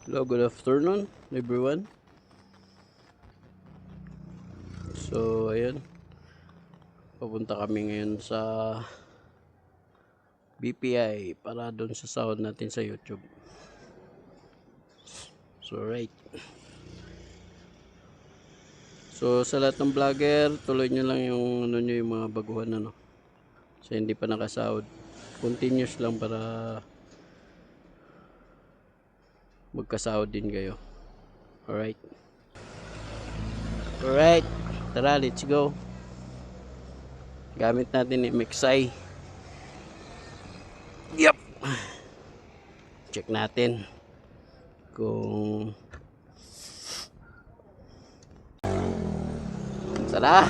Hello, good afternoon everyone. So, ayan. Papunta kami ngayon sa BPI para doon sa sahod natin sa YouTube. So, right. So, sa lahat ng vlogger, tuloy nyo lang yung ano nyo, yung mga baguhan Kasi hindi pa nakasahod. Continuous lang para magkasahod din kayo. Alright. Alright. Tara, let's go. Gamit natin yung MXI. Yup. Check natin kung tara.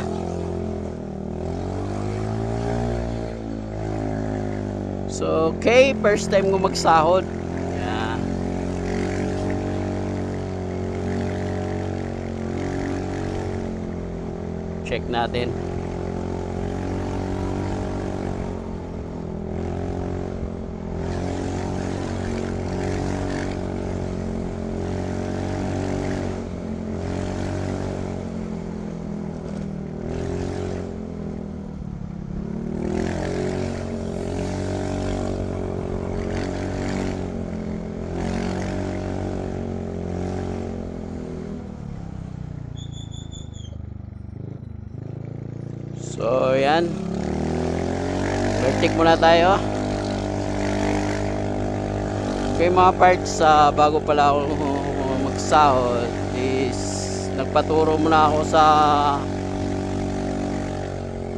So, okay, first time ko magsahod. Yan. Check natin. So, yan. Vertic muna tayo. Okay, mga parts, bago pala ako magsahod is nagpaturo muna ako sa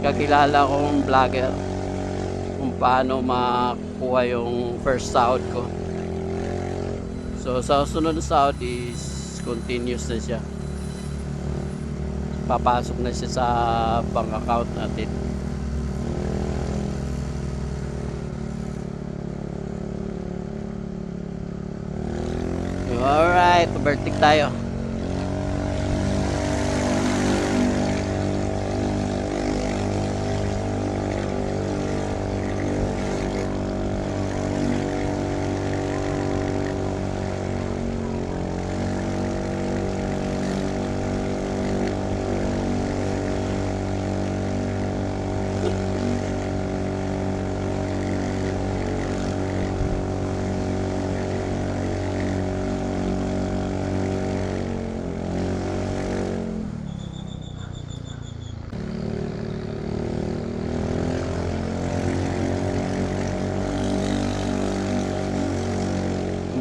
kakilala kong vlogger kung paano makuha yung first sahod ko. So, sa sunod na sahod is continuous na siya. Papasok na siya sa bank account natin. Alright, pabertik tayo.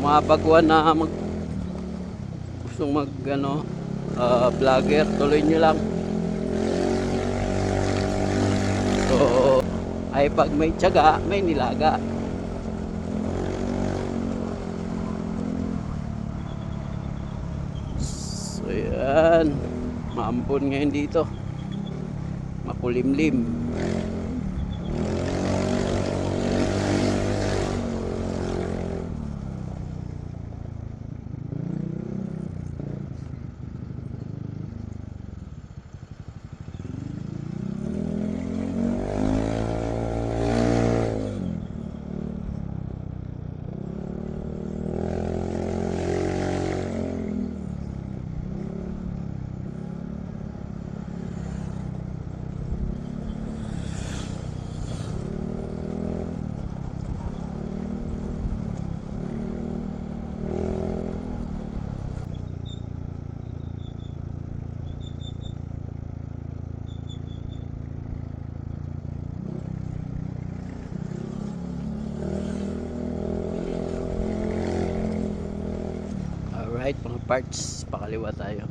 Mga baguhan na gustong mag vlogger, tuloy nyo lang. So, ay pag may tiyaga, may nilaga. So, yan. Maampon ngayon dito. Makulimlim. Alright, mga parts, pakaliwa tayo.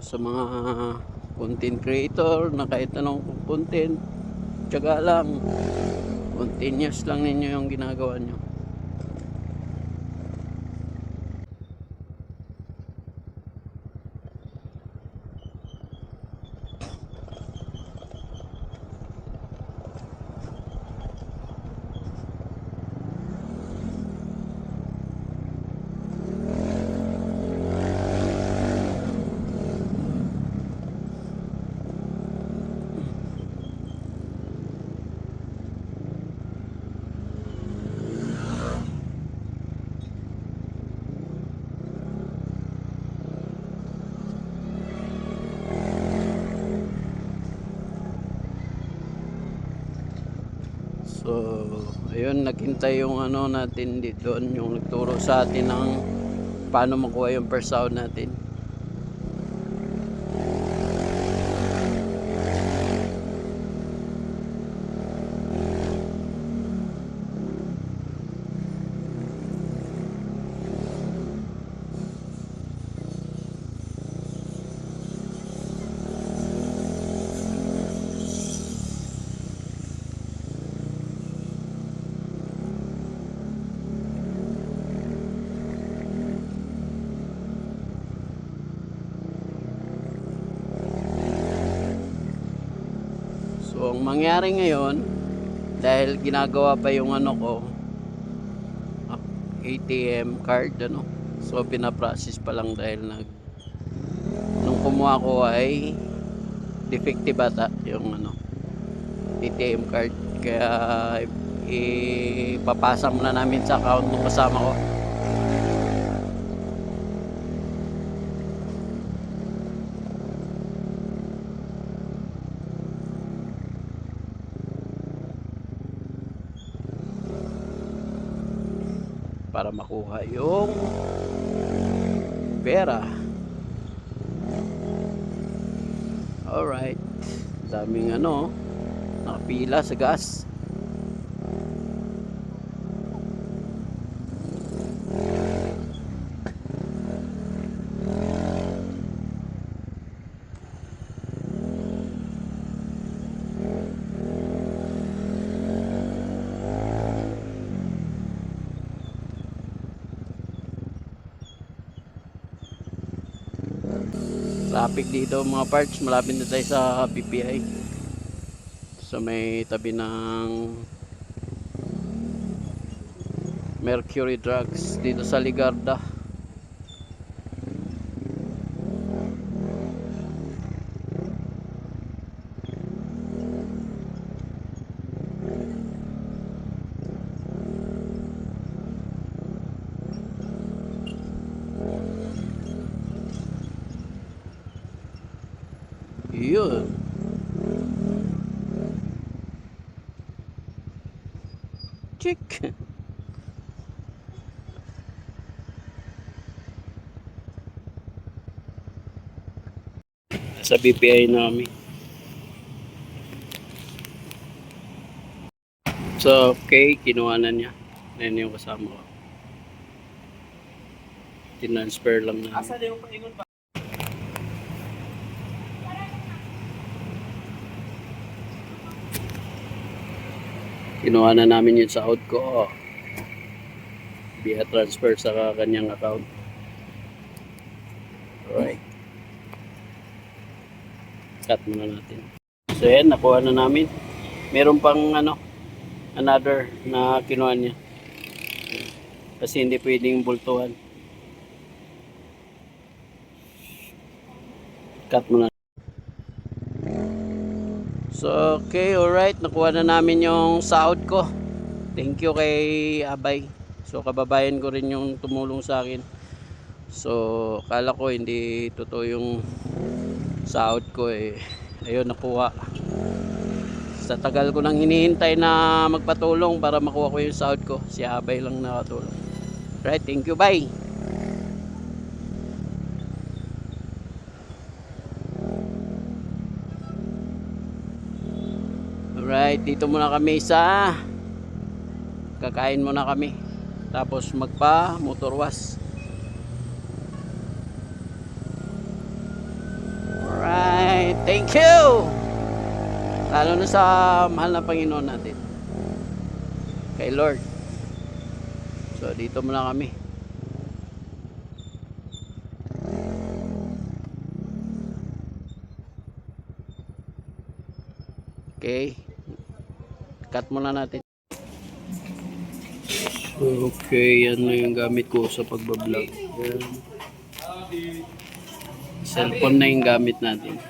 Sa mga content creator na kahit anong content, tiyaga lang, continuous lang ninyo yung ginagawa nyo. Ayun, naghintay yung ano natin dito, yung nagturo sa atin ng paano makuha yung first sound natin. So, ang mangyari ngayon, dahil ginagawa pa yung ano ko, ATM card, ano. So, pinaprocess pa lang dahil nung kumuha ko ay defective ata yung ano, ATM card. Kaya, ipapasa muna namin sa account ng kasama ko. Para makuha yung pera. Alright, daming ano, nakapila sa gas. Traffic dito mga parts, malapit na tayo sa BPI, sa may tabi ng Mercury Drugs dito sa Ligarda. Yun. Chick. Sa BPI namin. So, okay, kinuha na niya. Yan yung kasama ko. Tinransfer lang na. Asa na yung paingon ba? Kinuha na namin yung sahod ko via transfer sa kanyang account. Alright. Cut muna natin. So yan, nakuha na namin. Meron pang ano, another na kinuha niya. Kasi hindi pwedeng bultuhan. Cut muna. So okay, alright. Nakuha na namin yung sahod ko. Thank you kay Abay. So kababayan ko rin yung tumulong sa akin. So akala ko hindi totoo yung sahod ko eh. Ayun, nakuha. Sa tagal ko nang hinihintay na magpatulong para makuha ko yung sahod ko. Si Abay lang nakatulong. Right, thank you, bye. Alright, dito muna kami sa kakain muna kami. Tapos magpa motor wash. Alright, thank you. Lalo na sa mahal na Panginoon natin, kay Lord. So dito muna kami. Okay, cut muna natin. Okay, yan na yung gamit ko sa pagbablog. Cellphone na yung gamit natin.